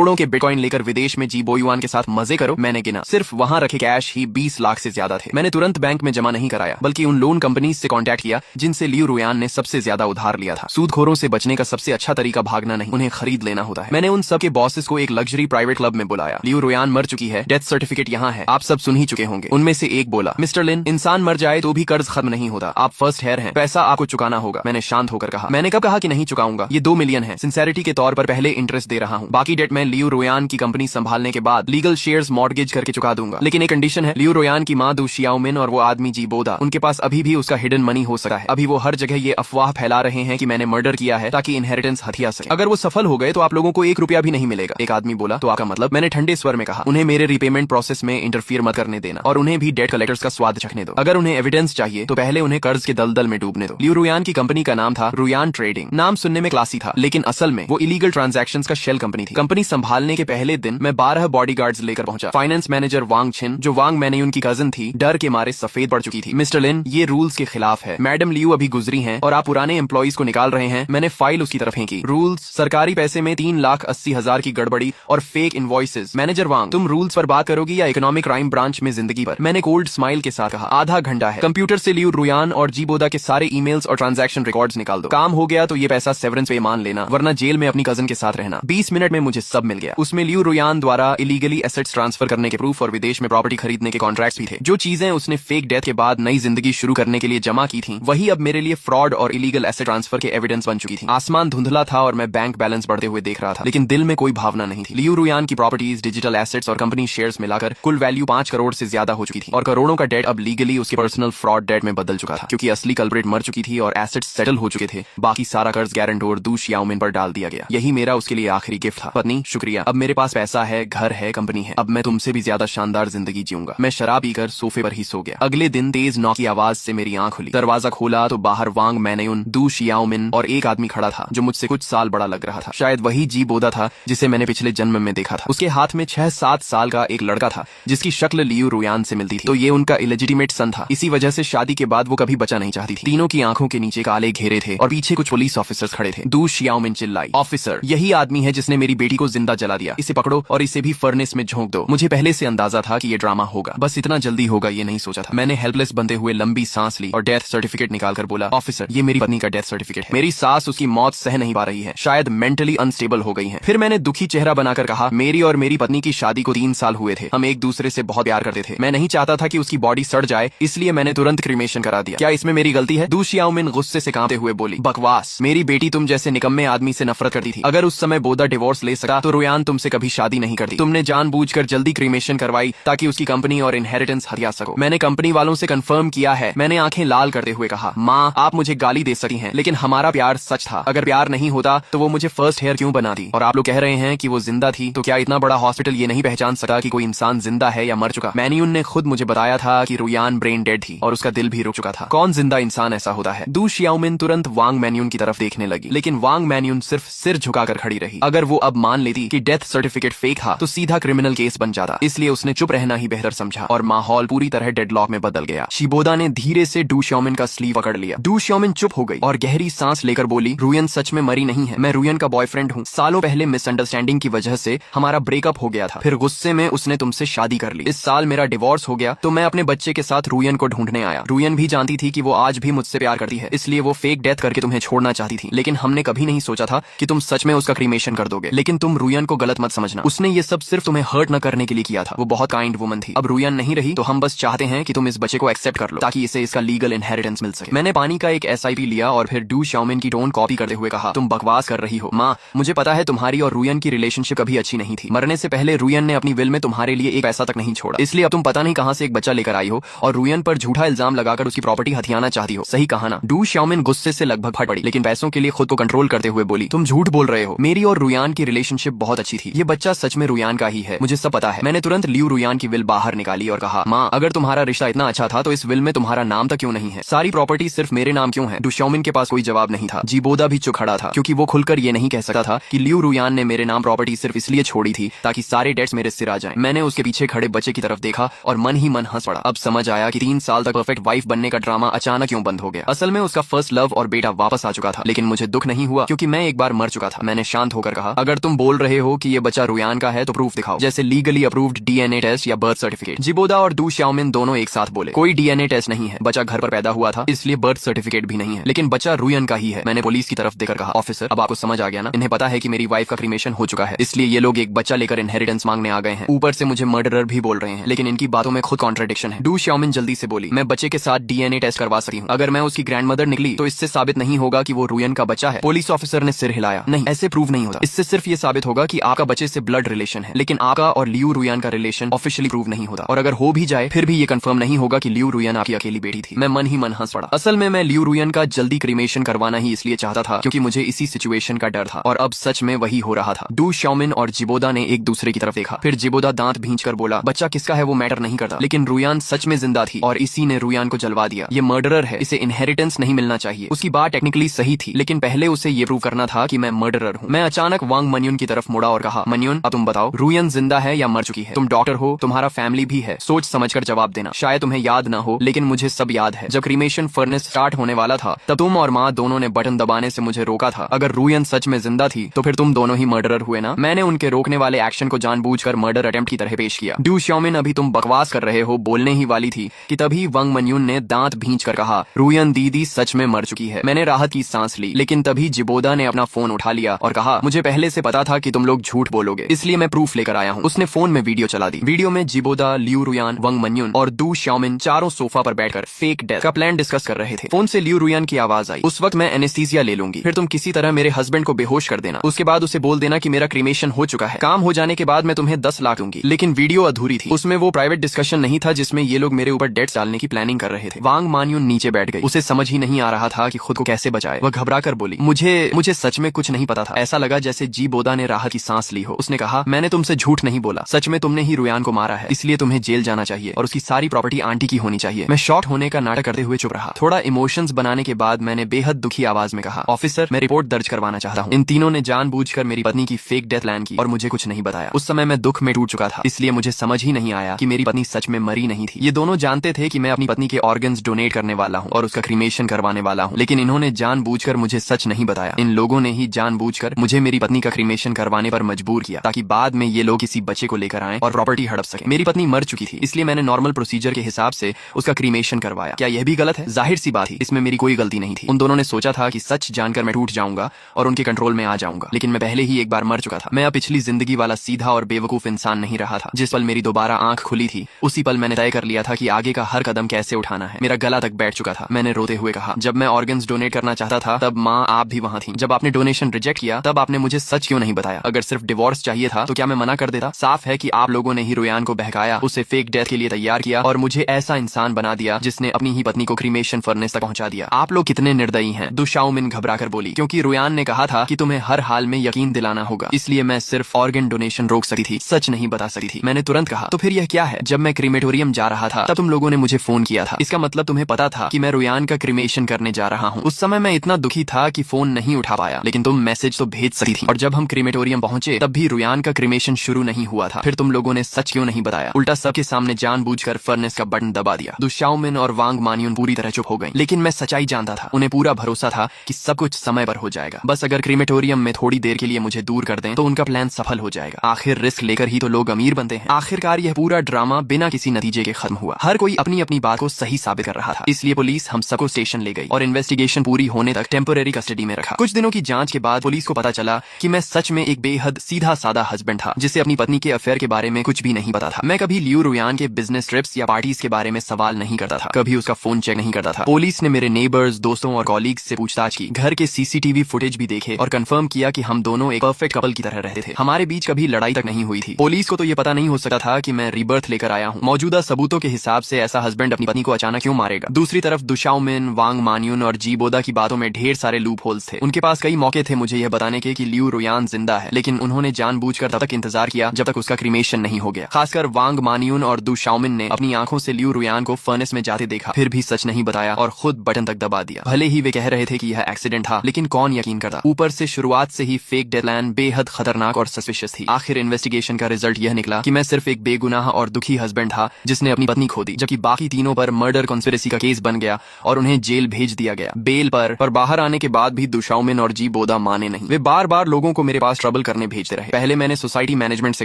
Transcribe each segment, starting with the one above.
करोड़ों के बिटकॉइन लेकर विदेश में जी बोयुआन के साथ मजे करो। मैंने गिना, सिर्फ वहां रखे कैश ही 20 लाख से ज्यादा थे। मैंने तुरंत बैंक में जमा नहीं कराया, बल्कि उन लोन कंपनीज से कांटेक्ट किया जिनसे लियू रुयान ने सबसे ज्यादा उधार लिया था। सूदखोरों से बचने का सबसे अच्छा तरीका भागना नहीं, उन्हें खरीद लेना होता है। मैंने उन सबके बॉसेस को एक लग्जरी प्राइवेट क्लब में बुलाया। लियू रुयान मर चुकी है, डेथ सर्टिफिकेट यहाँ है, आप सब सुन ही चुके होंगे। उनमें से एक बोला, मिस्टर लिन, इंसान मर जाए तो भी कर्ज खत्म नहीं होता, आप फर्स्ट हेयर हैं, पैसा आपको चुकाना होगा। मैंने शांत होकर कहा, मैंने कब कहा कि नहीं चुकाऊंगा? ये 2 मिलियन है, सिंसेरिटी के तौर पर पहले इंटरेस्ट दे रहा हूँ, बाकी डेट मैं लियू रुयान की कंपनी संभालने के बाद लीगल शेयर्स मॉर्गेज करके चुका दूंगा। लेकिन एक कंडीशन है, लियू रुयान की माँ दू शियाओमिन और वो आदमी जी बोदा, उनके पास अभी भी उसका हिडन मनी हो सकता है। अभी वो हर जगह ये अफवाह फैला रहे हैं कि मैंने मर्डर किया है ताकि इनहेरिटेंस हथिया सके। अगर वो सफल हो गए तो आप लोगों को 1 रुपया भी नहीं मिलेगा। एक आदमी बोला, तो आपका मतलब? मैंने ठंडे स्वर में कहा, उन्हें मेरे रिपेमेंट प्रोसेस में इंटरफियर मत करने देना और उन्हें भी डेट कलेक्टर्स का स्वाद चखने दो। अगर उन्हें एविडेंस चाहिए तो पहले उन्हें कर्ज के दलदल में डूबने दो। लियू रुयान की कंपनी का नाम था रुयान ट्रेडिंग। नाम सुनने में क्लासी था, लेकिन असल में वो इलीगल ट्रांजैक्शंस का शेल कंपनी थी। कंपनी संभालने के पहले दिन मैं 12 बॉडीगार्ड्स लेकर पहुंचा। फाइनेंस मैनेजर वांग छिन, जो वांग मैनेयुन की कजन थी, डर के मारे सफेद पड़ चुकी थी। मिस्टर लिन, ये रूल्स के खिलाफ है। मैडम लियू अभी गुजरी हैं और आप पुराने एम्प्लॉइज को निकाल रहे हैं। मैंने फाइल उसकी तरफ फेंकी। रूल्स, सरकारी पैसे में 3,80,000 की गड़बड़ी और फेक इनवॉइसेस। मैनेजर वांग, तुम रूल्स पर बात करोगी या इकोनॉमिक क्राइम ब्रांच में जिंदगी पर? मैंने कोल्ड स्माइल के साथ कहा, आधा घंटा है, कंप्यूटर से लियू रुयान और जी बोदा के सारे ईमेल्स और ट्रांजैक्शन रिकॉर्ड्स निकाल दो। काम हो गया तो ये पैसा सेवरेंस पे मान लेना, वरना जेल में अपनी कजन के साथ रहना। 20 मिनट में मुझे सब मिल गया। उसमें लियू रुयान द्वारा इलीगली एसेट्स ट्रांसफर करने के प्रूफ और विदेश में प्रॉपर्टी खरीदने के कॉन्ट्रैक्ट्स भी थे। जो चीजें उसने फेक डेथ के बाद नई जिंदगी शुरू करने के लिए जमा की थी, वही अब मेरे लिए फ्रॉड और इलीगल एसेट ट्रांसफर के एविडेंस बन चुकी थी। आसमान धुंधला था और मैं बैंक बैलेंस बढ़ते हुए देख रहा था, लेकिन दिल में कोई भावना नहीं थी। लियू रुयान की प्रॉपर्टीज, डिजिटल एसेट्स और कंपनी शेयर्स मिलाकर कुल वैल्यू 5 करोड़ से ज्यादा हो चुकी थी और करोड़ों का डेट अब लीगली उसके पर्सनल फ्रॉड डेट में बदल चुका था, क्योंकि असली कल्प्रिट मर चुकी थी और एसेट्स सेटल हो चुके थे। बाकी सारा कर्ज गारंटोर दू शियाओमिन पर डाल दिया गया। यही मेरा उसके लिए आखिरी गिफ्ट था। पत्नी, शुक्रिया, अब मेरे पास पैसा है, घर है, कंपनी है, अब मैं तुमसे भी ज्यादा शानदार जिंदगी जीऊंगा। मैं शराब पीकर सोफे पर ही सो गया। अगले दिन तेज नॉक की आवाज से मेरी आंख खुली। दरवाजा खोला तो बाहर वांग मैनेयुन, दू शियाओमिन और एक आदमी खड़ा था जो मुझसे कुछ साल बड़ा लग रहा था। शायद वही जी बोदा था जिसे मैंने पिछले जन्म में देखा था। उसके हाथ में 6-7 साल का एक लड़का था जिसकी शक्ल लियू रुयान से मिलती थी, तो ये उनका इलेजिटिमेट सन था। इसी वजह से शादी के बाद वो कभी बचा नहीं चाहती थी। तीनों की आंखों के नीचे काले घेरे थे और पीछे कुछ पुलिस ऑफिसर्स खड़े थे। दू शियाओमिन चिल्लाई, ऑफिसर, यही आदमी है जिसने मेरी बेटी को जिंदा जला दिया, इसे पकड़ो और इसे भी फर्नेस में झोंक दो। मुझे पहले से अंदाजा था कि ये ड्रामा होगा, बस इतना जल्दी होगा ये नहीं सोचा था। मैंने हेल्पलेस बनते हुए लंबी सांस ली और डेथ सर्टिफिकेट निकालकर बोला, ऑफिसर, ये मेरी पत्नी का डेथ सर्टिफिकेट है। मेरी सास उसकी मौत सह नहीं पा रही है, शायद मेंटली अनस्टेबल हो गई है। फिर मैंने दुखी चेहरा बनाकर कहा, मेरी और मेरी पत्नी की शादी को 3 साल हुए थे, हम एक दूसरे से बहुत प्यार करते थे। मैं नहीं चाहता था कि उसकी बॉडी सड़ जाए, इसलिए मैंने तुरंत क्रीमेशन करा दिया। क्या इसमें मेरी गलती है? दू शियाओमिन गुस्से से कांपते हुए बोली, बकवास, मेरी बेटी तुम जैसे निकम्मे आदमी से नफरत करती थी। अगर उस समय बोदा डिवोर्स ले सका तो रुयान तुमसे कभी शादी नहीं करती। तुमने जानबूझकर जल्दी क्रीमेशन करवाई ताकि उसकी कंपनी और इनहेरिटेंस हथिया सको। मैंने कंपनी वालों से कंफर्म किया है। मैंने आंखें लाल करते हुए कहा, माँ, आप मुझे गाली दे सकती हैं, लेकिन हमारा प्यार सच था। अगर प्यार नहीं होता तो वो मुझे फर्स्ट हेयर क्यों बनाती? और आप लोग कह रहे हैं कि वो जिंदा थी, तो क्या इतना बड़ा हॉस्पिटल ये नहीं पहचान सका कि कोई इंसान जिंदा है या मर चुका? मैन्यून ने खुद मुझे बताया था कि रुयान ब्रेन डेड थी और उसका दिल भी रुक चुका था। कौन जिंदा इंसान ऐसा होता है? दू शियाओमिन तुरंत वांग मैन्यून की तरफ देखने लगी, लेकिन वांग मैन्यून सिर्फ सिर झुकाकर खड़ी रही। अगर वो अब मान लेती कि डेथ सर्टिफिकेट फेक था तो सीधा क्रिमिनल केस बन जाता, इसलिए उसने चुप रहना ही बेहतर समझा और माहौल पूरी तरह डेडलॉक में बदल गया। शिबोदा ने धीरे से डू शियाओमिन का स्लीव पकड़ लिया। डू शियाओमिन चुप हो गई और गहरी सांस लेकर बोली, रुयन सच में मरी नहीं है, मैं रुयन का बॉयफ्रेंड हूँ। सालों पहले मिसअंडरस्टैंडिंग की वजह से हमारा ब्रेकअप हो गया था, फिर गुस्से में उसने तुमसे शादी कर ली। इस साल मेरा डिवोर्स हो गया तो मैं अपने बच्चे के साथ रुयन को ढूंढने आया। रुयन भी जानती थी कि वो आज भी मुझसे प्यार करती है, इसलिए वो फेक डेथ करके तुम्हें छोड़ना चाहती थी, लेकिन हमने कभी नहीं सोचा था कि तुम सच में उसका क्रीमेशन कर दोगे। लेकिन तुम रुयन को गलत मत समझना, उसने ये सब सिर्फ तुम्हें हर्ट न करने के लिए किया था। वो बहुत काइंड वुमन थी। अब रुयन नहीं रही तो हम बस चाहते हैं कि तुम इस बच्चे को एक्सेप्ट कर लो ताकि इसे इसका लीगल इनहेरिटेंस मिल सके। मैंने पानी का एक SIP लिया और फिर डू शियाओमिन की टोन कॉपी करते हुए कहा, तुम बकवास कर रही हो माँ, मुझे पता है तुम्हारी और रुयन की रिलेशनशिप कभी अच्छी नहीं थी। मरने से पहले रुयन ने अपनी विल में तुम्हारे लिए एक पैसा तक नहीं छोड़ा, इसलिए अब तुम पता नहीं कहां से एक बच्चा लेकर आई हो और रुयन पर झूठा इल्जाम लगाकर उसकी प्रॉपर्टी हथियाना चाहती हो। सही कहा ना? डू शियाओमिन गुस्से से लगभग फट पड़ी, लेकिन पैसों के लिए खुद को कंट्रोल करते हुए बोली, तुम झूठ बोल रहे हो, मेरी और रुयान की रिलेशनशिप बहुत अच्छी थी। ये बच्चा सच में रुयान का ही है, मुझे सब पता है। मैंने तुरंत लियू रुयान की विल बाहर निकाली और कहा, माँ, अगर तुम्हारा रिश्ता इतना अच्छा था तो इस विल में तुम्हारा नाम तक क्यों नहीं है? सारी प्रॉपर्टी सिर्फ मेरे नाम क्यों है? डू शियाओमिन के पास कोई जवाब नहीं था। जीबोदा भी चुप खड़ा था क्योंकि वो खुलकर ये नहीं कह सकता था कि लियू रुयान ने मेरे नाम प्रॉपर्टी सिर्फ इसलिए छोड़ी थी ताकि सारे डेट्स मेरे सिर आ जाएं। मैंने उसके पीछे खड़े बच्चे की तरफ देखा और मन ही मन हंस पड़ा। अब समझ आया कि 3 साल तक परफेक्ट वाइफ बनने का ड्रामा अचानक क्यों बंद हो गया। असल में उसका फर्स्ट लव और बेटा वापस आ चुका था, लेकिन मुझे दुख नहीं हुआ क्योंकि मैं एक बार मर चुका था। मैंने शांत होकर कहा, अगर तुम बोल रहे रहे हो कि ये बच्चा रुयान का है तो प्रूफ दिखाओ, जैसे लीगली अप्रूव्ड डीएनए टेस्ट या बर्थ सर्टिफिकेट। जिबोदा और दू शाओमिन दोनों एक साथ बोले, कोई डीएनए टेस्ट नहीं है, बच्चा घर पर पैदा हुआ था इसलिए बर्थ सर्टिफिकेट भी नहीं है, लेकिन बच्चा रुयन का ही है। मैंने पुलिस की तरफ देखकर कहा, ऑफिसर अब आपको समझ आ गया ना, इन्हें पता है कि मेरी वाइफ का क्रीमेशन हो चुका है, इसलिए ये लोग एक बच्चा लेकर इनहेरिटेंस मांगने आ गए हैं, ऊपर से मुझे मर्डरर भी बोल रहे हैं, लेकिन इनकी बातों में खुद कॉन्ट्रडिक्शन है। डू शाओमिन जल्दी से बोली, मैं बच्चे के साथ डीएनए टेस्ट करवा सकती हूँ, अगर मैं उसकी ग्रैंडमदर निकली तो इससे साबित नहीं होगा कि वो रुयन का बच्चा है। पुलिस ऑफिसर ने सिर हिलाया, नहीं ऐसे प्रूव नहीं होता, इससे सिर्फ ये साबित होगा कि आपका बच्चे से ब्लड रिलेशन है, लेकिन आपका और लियू रुयान का रिलेशन ऑफिशियली प्रूव नहीं होता, और अगर हो भी जाए फिर भी ये कंफर्म नहीं होगा कि लियू रुयान आपकी अकेली बेटी थी। मैं मन ही मन हंस पड़ा। असल में मैं लियू रुयान का जल्दी क्रीमेशन करवाना ही इसलिए चाहता था क्योंकि मुझे इसी सिचुएशन का डर था, और अब सच में वही हो रहा था। डू शाओमिन और जिबोदा ने एक दूसरे की तरफ देखा, फिर जिबोदा दांत भींचकर बोला, बच्चा किसका है वो मैटर नहीं करता, लेकिन रुयान सच में जिंदा थी और इसी ने रुयान को जलवा दिया। ये मर्डरर है, इसे इनहेरिटेंस नहीं मिलना चाहिए। उसकी बात टेक्निकली सही थी, लेकिन पहले उसे ये प्रूव करना था कि मैं मर्डरर हूँ। मैं अचानक वांग मन्युन की तरफ मुड़ा और कहा, मन्युन अब तुम बताओ, रुयन जिंदा है या मर चुकी है? तुम डॉक्टर हो, तुम्हारा फैमिली भी है, सोच समझकर जवाब देना। शायद तुम्हें याद ना हो, लेकिन मुझे सब याद है। जब क्रीमेशन फर्नेस स्टार्ट होने वाला था तब तुम और माँ दोनों ने बटन दबाने से मुझे रोका था। अगर रुयन सच में जिंदा थी तो फिर तुम दोनों ही मर्डरर हुए ना। मैंने उनके रोकने वाले एक्शन को जानबूझकर मर्डर अटेम्प्ट की तरह पेश किया। डू शाओमिन अभी तुम बकवास कर रहे हो बोलने ही वाली थी कि तभी वांग मन्युन ने दांत भींचकर कहा, रुयन दीदी सच में मर चुकी है। मैंने राहत की सांस ली, लेकिन तभी जिबोदा ने अपना फोन उठा लिया और कहा, मुझे पहले से पता था कि तुम लोग झूठ बोलोगे, इसलिए मैं प्रूफ लेकर आया हूँ। उसने फोन में वीडियो चला दी। वीडियो में जिबोदा, लियू रुयान, वांग मन्युन और डू शाओमिन चारों सोफा पर बैठकर फेक डेथ का प्लान डिस्कस कर रहे थे। फोन से लियू रुयान की आवाज आई, उस वक्त मैं एनेस्थीसिया ले लूंगी, फिर तुम किसी तरह मेरे हस्बैंड को बेहोश कर देना, उसके बाद उसे बोल देना कि मेरा क्रीमेशन हो चुका है, काम हो जाने के बाद मैं तुम्हें 10 लाख दूंगी। लेकिन वीडियो अधूरी थी, उसमें वो प्राइवेट डिस्कशन नहीं था जिसमें ये लोग मेरे ऊपर डेट्स डालने की प्लानिंग कर रहे थे। वांग मान्युन नीचे बैठ गई, उसे समझ ही नहीं आ रहा था कि खुद को कैसे बचाए। वह घबरा कर बोली, मुझे सच में कुछ नहीं पता था। ऐसा लगा जैसे जिबोदा ने राहत की सांस ली हो। उसने कहा, मैंने तुमसे झूठ नहीं बोला, सच में तुमने ही रुयान को मारा है, इसलिए तुम्हें जेल जाना चाहिए और उसकी सारी प्रॉपर्टी आंटी की होनी चाहिए। मैं शॉक होने का नाटक करते हुए चुप रहा। थोड़ा इमोशंस बनाने के बाद मैंने बेहद दुखी आवाज में कहा, ऑफिसर मैं रिपोर्ट दर्ज करवाना चाहता हूँ। इन तीनों ने जानबूझकर मेरी पत्नी की फेक डेथ प्लान की और मुझे कुछ नहीं बताया। उस समय मैं दुख में टूट चुका था, इसलिए मुझे समझ ही नहीं आया कि मेरी पत्नी सच में मरी नहीं थी। ये दोनों जानते थे कि मैं अपनी पत्नी के ऑर्गन्स डोनेट करने वाला हूँ और उसका क्रीमेशन करवाने वाला हूँ, लेकिन इन्होंने जानबूझकर मुझे सच नहीं बताया। इन लोगों ने ही जानबूझकर मुझे मेरी पत्नी का क्रीमेशन करवाने पर मजबूर किया ताकि बाद में ये लोग किसी बच्चे को लेकर आएं और प्रॉपर्टी हड़प सके। मेरी पत्नी मर चुकी थी, इसलिए मैंने नॉर्मल प्रोसीजर के हिसाब से उसका क्रीमेशन करवाया। क्या यह भी गलत है? जाहिर सी बात थी, इसमें मेरी कोई गलती नहीं थी। उन दोनों ने सोचा था कि सच जानकर मैं टूट जाऊंगा और उनके कंट्रोल में आ जाऊंगा, लेकिन मैं पहले ही एक बार मर चुका था। मैं अब पिछली जिंदगी वाला सीधा और बेवकूफ इंसान नहीं रहा था। जिस पल मेरी दोबारा आंख खुली थी उसी पल मैंने तय कर लिया था कि आगे का हर कदम कैसे उठाना है। मेरा गला तक बैठ चुका था। मैंने रोते हुए कहा, जब मैं ऑर्गन्स डोनेट करना चाहता था तब माँ आप भी वहाँ थी। जब आपने डोनेशन रिजेक्ट किया तब आपने मुझे सच क्यों नहीं बताया? अगर सिर्फ डिवोर्स चाहिए था तो क्या मैं मना कर देता? साफ है कि आप लोगों ने ही रुयान को बहकाया, उसे फेक डेथ के लिए तैयार किया और मुझे ऐसा इंसान बना दिया जिसने अपनी ही पत्नी को क्रीमेशन फर्नेस तक पहुंचा दिया। आप लोग कितने निर्दयी हैं। डू शाओमिन घबरा कर बोली, क्योंकि रुयान ने कहा था कि तुम्हें हर हाल में यकीन दिलाना होगा, इसलिए मैं सिर्फ ऑर्गन डोनेशन रोक सकी थी, सच नहीं बता सकी थी। मैंने तुरंत कहा, तो फिर यह क्या है? जब मैं क्रीमेटोरियम जा रहा था तब तुम लोगों ने मुझे फोन किया था, इसका मतलब तुम्हें पता था कि मैं रुयान का क्रीमेशन करने जा रहा हूँ। उस समय मैं इतना दुखी था कि फोन नहीं उठा पाया, लेकिन तुम मैसेज तो भेज सकी थी। और जब हम क्रीमेटोरियम पहुंचे तब भी रुयान का क्रीमेशन शुरू नहीं हुआ था। फिर तुम लोगों ने सच क्यों नहीं बताया? उल्टा सबके सामने जानबूझकर फर्नेस का बटन दबा दिया। डू शाओमिन और वांग मान्युन पूरी तरह चुप हो गई, लेकिन मैं सच्चाई जानता था। उन्हें पूरा भरोसा था कि सब कुछ समय पर हो जाएगा। बस अगर क्रीमेटोरियम में थोड़ी देर के लिए मुझे दूर कर दें तो उनका प्लान सफल हो जाएगा। आखिर रिस्क लेकर ही तो लोग अमीर बनते हैं। आखिरकार यह पूरा ड्रामा बिना किसी नतीजे के खत्म हुआ। हर कोई अपनी अपनी बात को सही साबित कर रहा था, इसलिए पुलिस हम सबको स्टेशन ले गई और इन्वेस्टिगेशन पूरी होने तक टेम्पररी कस्टडी में रखा। कुछ दिनों की जांच के बाद पुलिस को पता चला कि मैं सच में एक बेहद सीधा साधा हस्बैंड था जिसे अपनी पत्नी के अफेयर के बारे में कुछ भी नहीं पता था। मैं कभी लियू रुयान के बिजनेस ट्रिप्स या पार्टीज के बारे में सवाल नहीं करता था, कभी उसका फोन चेक नहीं करता था। पुलिस ने मेरे नेबर्स, दोस्तों और कॉलीग्स से पूछताछ की, घर के सीसीटीवी फुटेज भी देखे और कंफर्म किया कि हम दोनों एक परफेक्ट कपल की तरह रहते थे। हमारे बीच कभी लड़ाई तक नहीं हुई थी। पुलिस को तो ये पता नहीं हो सकता था कि मैं रीबर्थ लेकर आया हूँ। मौजूदा सबूतों के हिसाब से ऐसा हस्बैंड अपनी पत्नी को अचानक क्यों मारेगा? दूसरी तरफ डू शाओमिन, वांग मान्युन और जिबोदा की बातों में ढेर सारे लूप होल्स थे। उनके पास कई मौके थे मुझे यह बताने के कि लियू रुयान जिंदा है, लेकिन उन्होंने जानबूझकर तब तक इंतजार किया जब तक उसका क्रीमेशन नहीं हो गया। खासकर वांग मान्युन और डू शाओमिन ने अपनी आंखों से लियू रुयान को फर्नेस में जाते देखा, फिर भी सच नहीं बताया और खुद बटन तक दबा दिया। भले ही वे कह रहे थे कि यह एक्सीडेंट था, लेकिन कौन यकीन करता? ऊपर से शुरुआत से ही फेक डेथ प्लान बेहद खतरनाक और सस्पिशियस थी। आखिर इन्वेस्टिगेशन का रिजल्ट यह निकला कि मैं सिर्फ एक बेगुनाह और दुखी हस्बैंड था जिसने अपनी पत्नी खो दी, जबकि बाकी तीनों पर मर्डर कॉन्स्पिरेसी का केस बन गया और उन्हें जेल भेज दिया गया बेल पर बाहर आने के बाद भी डू शाओमिन और जिबोदा माने नहीं। वे बार बार लोगों को मेरे पास ट्रबल ट्रबल करने भेजते रहे। पहले मैंने सोसाइटी मैनेजमेंट से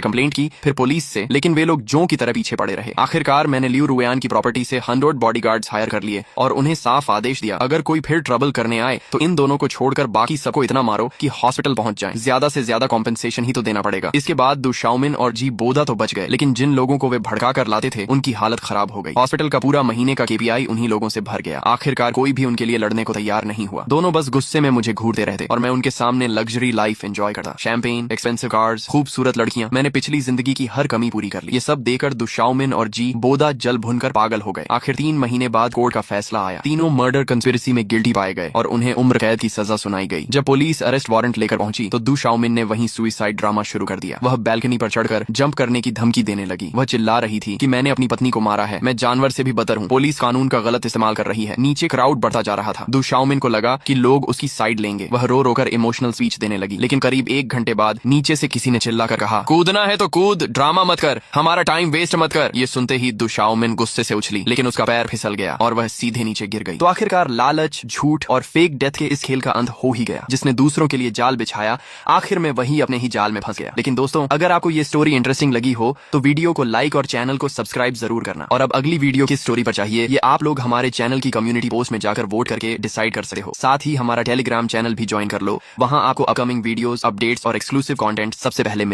कंप्लेंट की, फिर पुलिस से, लेकिन वे लोग जों की तरह पीछे पड़े रहे। आखिरकार मैंने लियू रुयान की प्रॉपर्टी से 100 बॉडीगार्ड्स हायर कर लिए और उन्हें साफ आदेश दिया, अगर कोई फिर ट्रबल करने आए तो इन दोनों को छोड़कर बाकी सबको इतना मारो कि हॉस्पिटल पहुंच जाएं। ज्यादा से ज्यादा कॉम्पेंसेशन ही तो देना पड़ेगा। इसके बाद दु शाओमिन और जी बोदा तो बच गए, लेकिन जिन लोगों को वे भड़का कर लाते थे उनकी हालत खराब हो गई। हॉस्पिटल का पूरा महीने का KPI उन्हीं लोगों से भर गया। आखिरकार कोई भी उनके लिए लड़ने को तैयार नहीं हुआ। दोनों बस गुस्से में मुझे घूरते रहते और मैं उनके सामने लग्जरी लाइफ एंजॉय करता। शैंपेन, एक्सपेंसिव कार्स, खूबसूरत लड़कियां। मैंने पिछली जिंदगी की हर कमी पूरी कर ली। ये सब देकर दु शाओमिन और जी बोदा जल भुनकर पागल हो गए। आखिर 3 महीने बाद कोर्ट का फैसला आया। तीनों मर्डर कंस्पिरेसी में गिल्टी पाए गए और उन्हें उम्र कैद की सजा सुनाई गई। जब पुलिस अरेस्ट वारंट लेकर पहुंची तो दु शाओमिन ने वहीं सुसाइड ड्रामा शुरू कर दिया। वह बैल्कनी पर चढ़कर जंप करने की धमकी देने लगी। वह चिल्ला रही थी कि मैंने अपनी पत्नी को मारा है, मैं जानवर से भी बदतर हूँ, पुलिस कानून का गलत इस्तेमाल कर रही है। नीचे क्राउड बढ़ता जा रहा था। दु शाओमिन को लगा कि लोग उसकी साइड लेंगे। वह रो रोकर इमोशनल स्पीच देने लगी, लेकिन करीब 1 घंटे बाद नीचे से किसी ने चिल्लाकर कहा, कूदना है तो कूद, ड्रामा मत कर, हमारा टाइम वेस्ट मत कर। ये सुनते ही दु शाओमिन गुस्से से उछली, लेकिन उसका पैर फिसल गया और वह सीधे नीचे गिर गई। तो आखिरकार लालच, झूठ और फेक डेथ के इस खेल का अंत हो ही गया। जिसने दूसरों के लिए जाल बिछाया, आखिर में वही अपने ही जाल में फंस गया। लेकिन दोस्तों, अगर आपको ये स्टोरी इंटरेस्टिंग लगी हो तो वीडियो को लाइक और चैनल को सब्सक्राइब जरूर करना। और अब अगली वीडियो किस स्टोरी पर चाहिए ये आप लोग हमारे चैनल की कम्युनिटी पोस्ट में जाकर वोट करके डिसाइड कर सकते हो। साथ ही हमारा टेलीग्राम चैनल भी ज्वाइन कर लो, वहां आपको अपकमिंग वीडियोस, अपडेट्स और एक्सक्लूसिव कंटेंट सबसे पहले मिले।